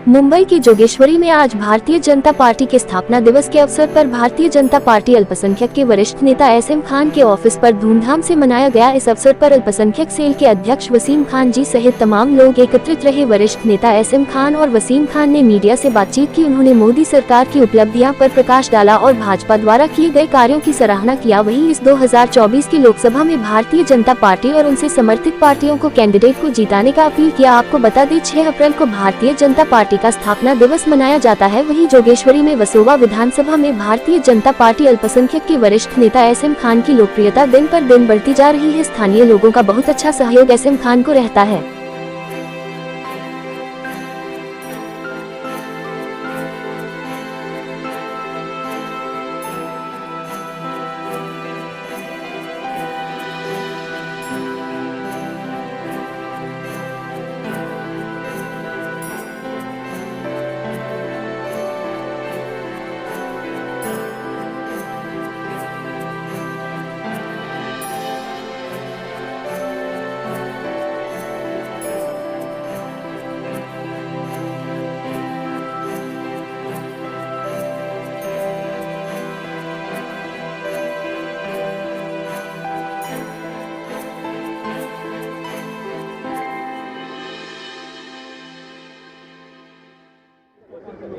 मुंबई के जोगेश्वरी में आज भारतीय जनता पार्टी के स्थापना दिवस के अवसर पर भारतीय जनता पार्टी अल्पसंख्यक के वरिष्ठ नेता एसएम खान के ऑफिस पर धूमधाम से मनाया गया। इस अवसर पर अल्पसंख्यक सेल के अध्यक्ष वसीम खान जी सहित तमाम लोग एकत्रित रहे। वरिष्ठ नेता एसएम खान और वसीम खान ने मीडिया से बातचीत की। उन्होंने मोदी सरकार की उपलब्धियां पर प्रकाश डाला और भाजपा द्वारा किए गए कार्यों की सराहना किया। वहीं इस 2024 की लोकसभा में भारतीय जनता पार्टी और उनसे समर्थित पार्टियों को कैंडिडेट को जिताने का अपील किया। आपको बता दें 6 अप्रैल को भारतीय जनता पार्टी का स्थापना दिवस मनाया जाता है। वहीं जोगेश्वरी में वसोवा विधानसभा में भारतीय जनता पार्टी अल्पसंख्यक के वरिष्ठ नेता एसएम खान की लोकप्रियता दिन पर दिन बढ़ती जा रही है। स्थानीय लोगों का बहुत अच्छा सहयोग एसएम खान को रहता है।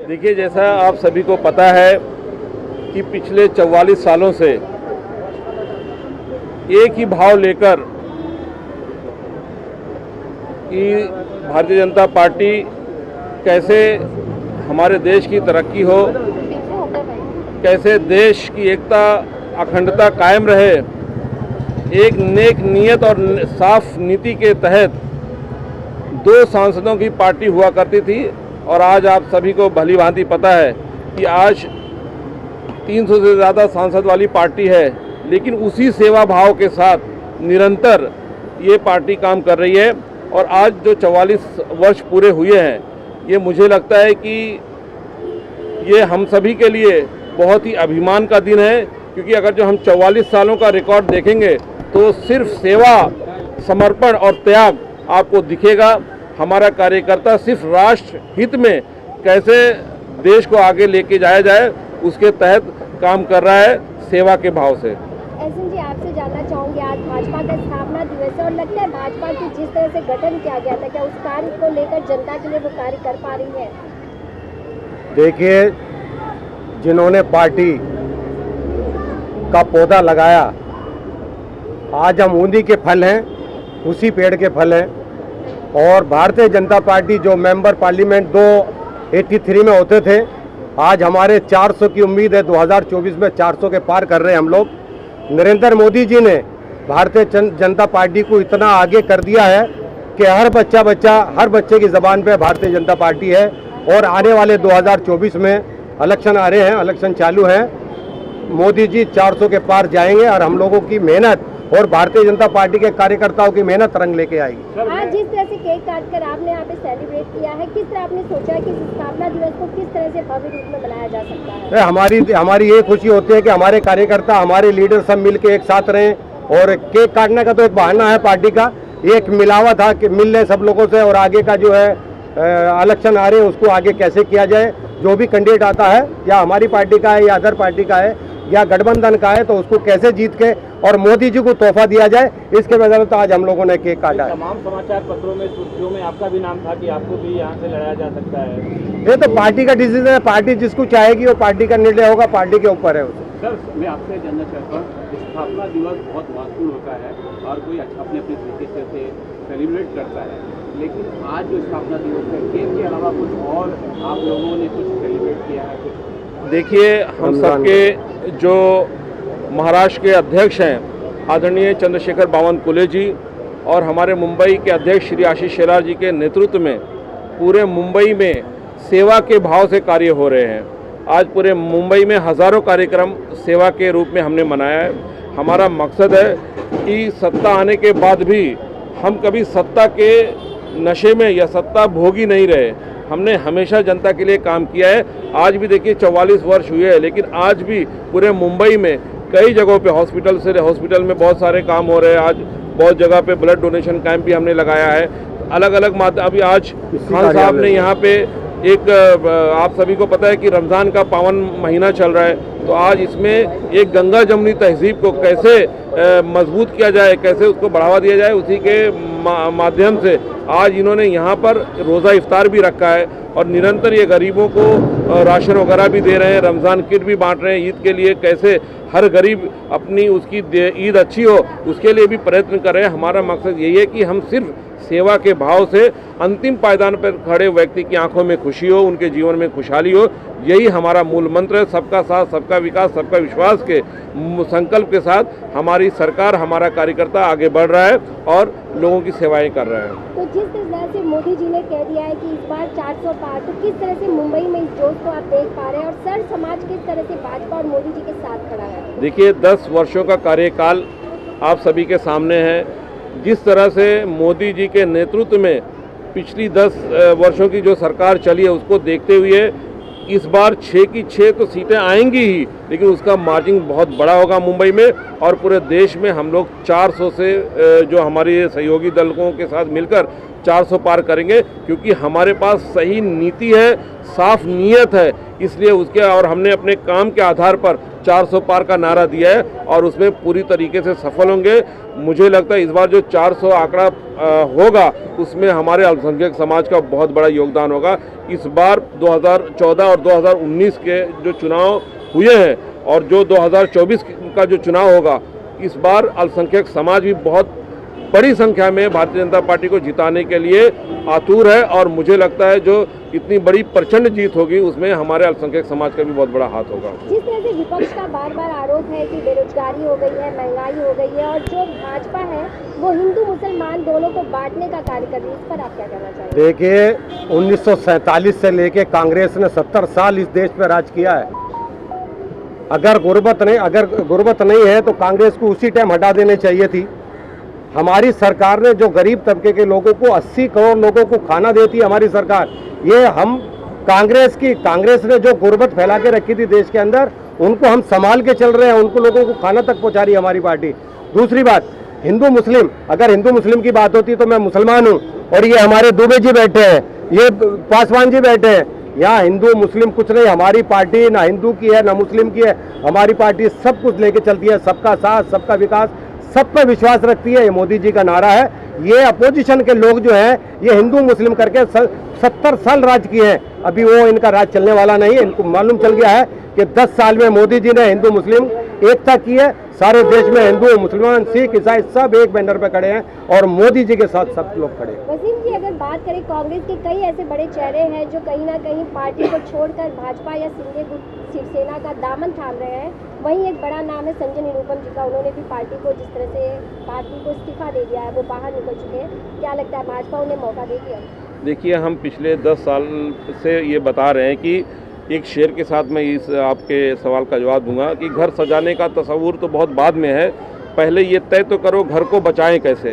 देखिए, जैसा आप सभी को पता है कि पिछले 44 सालों से एक ही भाव लेकर कि भारतीय जनता पार्टी कैसे हमारे देश की तरक्की हो, कैसे देश की एकता अखंडता कायम रहे, एक नेक नीयत और साफ नीति के तहत 2 सांसदों की पार्टी हुआ करती थी। और आज आप सभी को भली भांति पता है कि आज 300 से ज़्यादा सांसद वाली पार्टी है, लेकिन उसी सेवा भाव के साथ निरंतर ये पार्टी काम कर रही है। और आज जो 44 वर्ष पूरे हुए हैं, ये मुझे लगता है कि ये हम सभी के लिए बहुत ही अभिमान का दिन है, क्योंकि अगर जो हम 44 सालों का रिकॉर्ड देखेंगे तो सिर्फ सेवा, समर्पण और त्याग आपको दिखेगा। हमारा कार्यकर्ता सिर्फ राष्ट्र हित में कैसे देश को आगे लेके जाया जाए उसके तहत काम कर रहा है, सेवा के भाव से। एसएम जी, आपसे जानना चाहूँगी, आज भाजपा का स्थापना दिवस है और लगता है भाजपा की जिस तरह से गठन किया गया था, क्या उस कार्य को लेकर जनता के लिए वो कार्य कर पा रही है? देखिए, जिन्होंने पार्टी का पौधा लगाया, आज हम उन्हीं के फल हैं, उसी पेड़ के फल हैं। और भारतीय जनता पार्टी जो मेंबर पार्लियामेंट 283 में होते थे, आज हमारे 400 की उम्मीद है। 2024 में 400 के पार कर रहे हैं हम लोग। नरेंद्र मोदी जी ने भारतीय जनता पार्टी को इतना आगे कर दिया है कि हर बच्चे की ज़बान पे भारतीय जनता पार्टी है। और आने वाले 2024 में इलेक्शन आ रहे हैं, इलेक्शन चालू हैं, मोदी जी 400 के पार जाएंगे और हम लोगों की मेहनत और भारतीय जनता पार्टी के कार्यकर्ताओं की मेहनत रंग लेके आएगी। आज जिस तरह से केक काटकर आपने यहाँ पे सेलिब्रेट किया है, किस तरह आपने सोचा कि स्थापना दिवस को किस तरह से भव्य रूप में मनाया जा सकता है? हमारी ये खुशी होती है कि हमारे कार्यकर्ता, हमारे लीडर सब मिल के एक साथ रहें। और केक काटने का तो एक बहाना है पार्टी का, एक मिलावा था कि मिल रहे सब लोगों से और आगे का जो है इलेक्शन आ रहे हैं उसको आगे कैसे किया जाए। जो भी कैंडिडेट आता है, या हमारी पार्टी का है या अदर पार्टी का है या गठबंधन का है, तो उसको कैसे जीत के और मोदी जी को तोहफा दिया जाए, इसके वजह से आज हम लोगों ने केक काटा है। तमाम समाचार पत्रों में, सुर्खियों में आपका भी नाम था कि आपको भी यहाँ से लड़ाया जा सकता है। ये तो पार्टी का डिसीजन है, पार्टी जिसको चाहेगी वो पार्टी का निर्णय होगा, पार्टी के ऊपर है। सर, मैं आपसे जानना चाहता हूँ, स्थापना दिवस बहुत महत्वपूर्ण होता है और कोई अच्छा अपने तरीके से सेलिब्रेट करता है, लेकिन आज जो स्थापना दिवस है, केक के अलावा कुछ और आप लोगों ने कुछ सेलिब्रेट किया है? कुछ देखिए, हम सबके जो महाराष्ट्र के अध्यक्ष हैं आदरणीय चंद्रशेखर बावनकुले जी और हमारे मुंबई के अध्यक्ष श्री आशीष शेलार जी के नेतृत्व में पूरे मुंबई में सेवा के भाव से कार्य हो रहे हैं। आज पूरे मुंबई में हज़ारों कार्यक्रम सेवा के रूप में हमने मनाया है। हमारा मकसद है कि सत्ता आने के बाद भी हम कभी सत्ता के नशे में या सत्ता भोगी नहीं रहे। हमने हमेशा जनता के लिए काम किया है। आज भी देखिए 44 वर्ष हुए हैं, लेकिन आज भी पूरे मुंबई में कई जगहों पे हॉस्पिटल में बहुत सारे काम हो रहे हैं। आज बहुत जगह पे ब्लड डोनेशन कैंप भी हमने लगाया है। अलग अलग अभी आज खान साहब ने यहाँ पे एक आप सभी को पता है कि रमज़ान का पावन महीना चल रहा है, तो आज इसमें एक गंगा जमुनी तहजीब को कैसे मजबूत किया जाए, कैसे उसको बढ़ावा दिया जाए, उसी के माध्यम से आज इन्होंने यहाँ पर रोज़ा इफ्तार भी रखा है और निरंतर ये गरीबों को राशन वगैरह भी दे रहे हैं, रमज़ान किट भी बांट रहे हैं। ईद के लिए कैसे हर गरीब अपनी उसकी ईद अच्छी हो उसके लिए भी प्रयत्न कर रहे हैं। हमारा मकसद यही है कि हम सिर्फ सेवा के भाव से अंतिम पायदान पर खड़े व्यक्ति की आंखों में खुशी हो, उनके जीवन में खुशहाली हो, यही हमारा मूल मंत्र है। सबका साथ, सबका विकास, सबका विश्वास के संकल्प के साथ हमारी सरकार, हमारा कार्यकर्ता आगे बढ़ रहा है और लोगों की सेवाएं कर रहे हैं। तो जिस तरह से मोदी जी ने कह दिया है कि इस बार 400 पार, तो किस तरह से मुंबई में इस जोश को आप देख पा रहे हैं और सर समाज किस तरह से भाजपा और मोदी जी के साथ खड़ा है? देखिए, 10 वर्षों का कार्यकाल आप सभी के सामने है। जिस तरह से मोदी जी के नेतृत्व में पिछली 10 वर्षों की जो सरकार चली है उसको देखते हुए इस बार 6 की 6 तो सीटें आएंगी ही, लेकिन उसका मार्जिन बहुत बड़ा होगा मुंबई में और पूरे देश में हम लोग 400 से जो हमारे सहयोगी दलों के साथ मिलकर 400 पार करेंगे, क्योंकि हमारे पास सही नीति है, साफ नीयत है, इसलिए उसके और हमने अपने काम के आधार पर 400 पार का नारा दिया है और उसमें पूरी तरीके से सफल होंगे। मुझे लगता है इस बार जो 400 आंकड़ा होगा उसमें हमारे अल्पसंख्यक समाज का बहुत बड़ा योगदान होगा। इस बार 2014 और 2019 के जो चुनाव हुए हैं और जो 2024 का जो चुनाव होगा, इस बार अल्पसंख्यक समाज भी बहुत बड़ी संख्या में भारतीय जनता पार्टी को जिताने के लिए आतुर है और मुझे लगता है जो इतनी बड़ी प्रचंड जीत होगी उसमें हमारे अल्पसंख्यक समाज का भी बहुत बड़ा हाथ होगा। जिस तरह से विपक्ष का बार बार आरोप है कि बेरोजगारी हो गई है, महंगाई हो गई है और जो भाजपा है वो हिंदू मुसलमान दोनों को बांटने का कार्य कर रही है, इस पर आप क्या कहना चाहेंगे? देखिए, 1947 से लेके कांग्रेस ने 70 साल इस देश पे राज किया है। अगर गुर्बत नहीं है तो कांग्रेस को उसी टाइम हटा देनी चाहिए थी। हमारी सरकार ने जो गरीब तबके के लोगों को 80 करोड़ लोगों को खाना देती है हमारी सरकार, ये हम कांग्रेस ने जो गुर्बत फैला के रखी थी देश के अंदर, उनको हम संभाल के चल रहे हैं, उनको लोगों को खाना तक पहुंचा रही है हमारी पार्टी। दूसरी बात, हिंदू मुस्लिम, अगर हिंदू मुस्लिम की बात होती तो मैं मुसलमान हूँ और ये हमारे दुबे जी बैठे हैं, ये पासवान जी बैठे हैं। यहाँ हिंदू मुस्लिम कुछ नहीं, हमारी पार्टी ना हिंदू की है ना मुस्लिम की है, हमारी पार्टी सब कुछ लेके चलती है, सबका साथ, सबका विकास, सब पे विश्वास रखती है। ये मोदी जी का नारा है। ये अपोजिशन के लोग जो हैं ये हिंदू मुस्लिम करके 70 साल राज किए हैं, अभी वो इनका राज चलने वाला नहीं है। इनको मालूम चल गया है कि 10 साल में मोदी जी ने हिंदू मुस्लिम एकता की है। सारे देश में हिंदू, मुसलमान, सिख, ईसाई सब एक बैनर पे खड़े हैं और मोदी जी के साथ सब लोग खड़े हैं। वसीम जी, अगर बात करें कांग्रेस के कई ऐसे बड़े चेहरे हैं जो कहीं ना कहीं पार्टी को छोड़कर भाजपा या शिवसेना का दामन थाम रहे हैं, वहीं एक बड़ा नाम है संजय निरुपम जी का। उन्होंने भी पार्टी को जिस तरह से पार्टी को इस्तीफा दे दिया है, वो बाहर निकल चुके हैं। क्या लगता है भाजपा उन्हें मौका देगी? देखिए, हम पिछले 10 साल से ये बता रहे हैं कि एक शेर के साथ मैं इस आपके सवाल का जवाब दूंगा कि घर सजाने का तस्वूर तो बहुत बाद में है, पहले ये तय तो करो घर को बचाएं कैसे।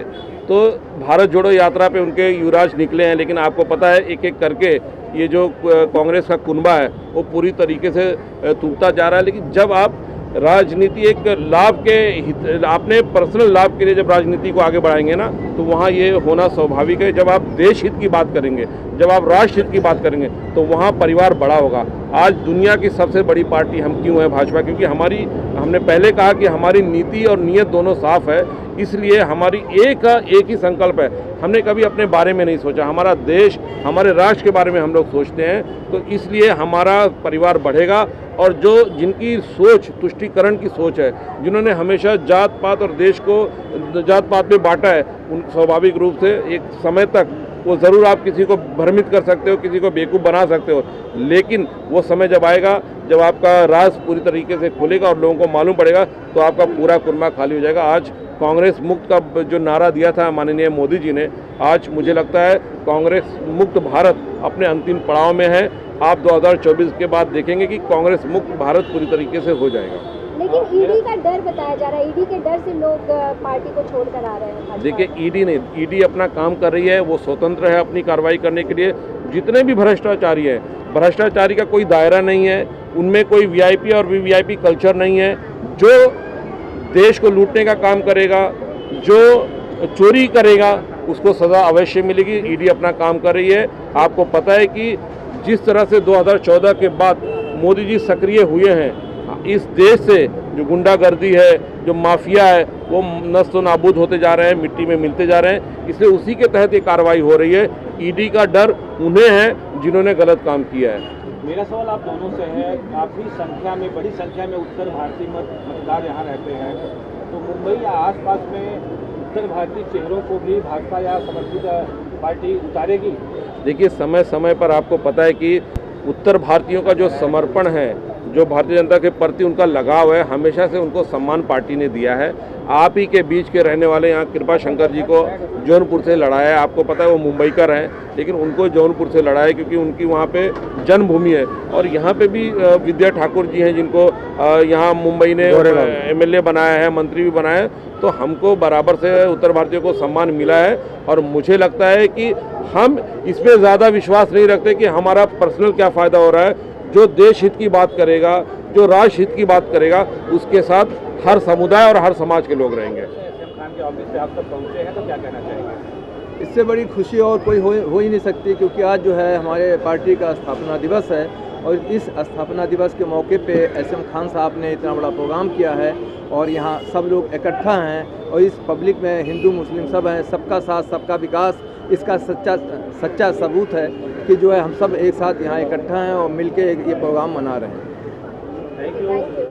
तो भारत जोड़ो यात्रा पे उनके युवराज निकले हैं, लेकिन आपको पता है एक एक करके ये जो कांग्रेस का कुनबा है वो पूरी तरीके से टूटता जा रहा है। लेकिन जब आप राजनीति एक लाभ के अपने पर्सनल लाभ के लिए जब राजनीति को आगे बढ़ाएंगे ना, तो वहाँ ये होना स्वाभाविक है। जब आप देश हित की बात करेंगे, जब आप राष्ट्र हित की बात करेंगे, तो वहाँ परिवार बड़ा होगा। आज दुनिया की सबसे बड़ी पार्टी हम क्यों है भाजपा? क्योंकि हमने पहले कहा कि हमारी नीति और नीयत दोनों साफ है, इसलिए हमारी एक ही संकल्प है। हमने कभी अपने बारे में नहीं सोचा, हमारा देश, हमारे राष्ट्र के बारे में हम लोग सोचते हैं, तो इसलिए हमारा परिवार बढ़ेगा। और जो जिनकी सोच तुष्टीकरण की सोच है, जिन्होंने हमेशा जात पात और देश को जात पात में बांटा है, उन स्वाभाविक रूप से एक समय तक वो ज़रूर आप किसी को भ्रमित कर सकते हो, किसी को बेवकूफ़ बना सकते हो, लेकिन वो समय जब आएगा, जब आपका राज पूरी तरीके से खुलेगा और लोगों को मालूम पड़ेगा, तो आपका पूरा कुनबा खाली हो जाएगा। आज कांग्रेस मुक्त का जो नारा दिया था माननीय मोदी जी ने, आज मुझे लगता है कांग्रेस मुक्त भारत अपने अंतिम पड़ाव में है। आप 2024 के बाद देखेंगे कि कांग्रेस मुक्त भारत पूरी तरीके से हो जाएगा। लेकिन ईडी का डर बताया जा रहा है, ईडी के डर से लोग पार्टी को छोड़कर आ रहे हैं। देखिए, ईडी नहीं, ईडी अपना काम कर रही है, वो स्वतंत्र है अपनी कार्रवाई करने के लिए। जितने भी भ्रष्टाचारी हैं, भ्रष्टाचारी का कोई दायरा नहीं है, उनमें कोई वीआईपी और वीवीआईपी कल्चर नहीं है। जो देश को लूटने का काम करेगा, जो चोरी करेगा, उसको सज़ा अवश्य मिलेगी। ईडी अपना काम कर रही है। आपको पता है कि जिस तरह से 2014 के बाद मोदी जी सक्रिय हुए हैं, इस देश से जो गुंडागर्दी है, जो माफिया है, वो नस्तो नाबूद होते जा रहे हैं, मिट्टी में मिलते जा रहे हैं। इसलिए उसी के तहत ये कार्रवाई हो रही है। ईडी का डर उन्हें है जिन्होंने गलत काम किया है। मेरा सवाल आप दोनों से है, काफ़ी संख्या में, बड़ी संख्या में उत्तर भारतीय मतदार यहाँ रहते हैं, तो मुंबई या आसपास में उत्तर भारतीय चेहरों को भी भाजपा या समर्थित पार्टी उतारेगी? देखिए, समय समय पर आपको पता है कि उत्तर भारतीयों का जो समर्पण है, जो भारतीय जनता के प्रति उनका लगाव है, हमेशा से उनको सम्मान पार्टी ने दिया है। आप ही के बीच के रहने वाले यहाँ कृपा शंकर जी को जौनपुर से लड़ाया है। आपको पता है वो मुंबईकर हैं, लेकिन उनको जौनपुर से लड़ाया क्योंकि उनकी वहाँ पे जन्मभूमि है। और यहाँ पे भी विद्या ठाकुर जी हैं, जिनको यहाँ मुंबई ने MLA बनाया है, मंत्री भी बनाया है। तो हमको बराबर से उत्तर भारतीयों को सम्मान मिला है। और मुझे लगता है कि हम इसमें ज़्यादा विश्वास नहीं रखते कि हमारा पर्सनल क्या फ़ायदा हो रहा है। जो देश हित की बात करेगा, जो राष्ट्र हित की बात करेगा, उसके साथ हर समुदाय और हर समाज के लोग रहेंगे। एसएम खान के ऑफिस से आप तक पहुँचे हैं, तो क्या कहना चाहेंगे? इससे बड़ी खुशी और कोई हो ही नहीं सकती, क्योंकि आज जो है हमारे पार्टी का स्थापना दिवस है और इस स्थापना दिवस के मौके पे एसएम खान साहब ने इतना बड़ा प्रोग्राम किया है और यहाँ सब लोग इकट्ठा हैं और इस पब्लिक में हिंदू मुस्लिम सब हैं। सबका साथ सबका विकास इसका सच्चा सबूत है कि जो है हम सब एक साथ यहाँ इकट्ठा हैं और मिलके ये प्रोग्राम मना रहे हैं। Thank you.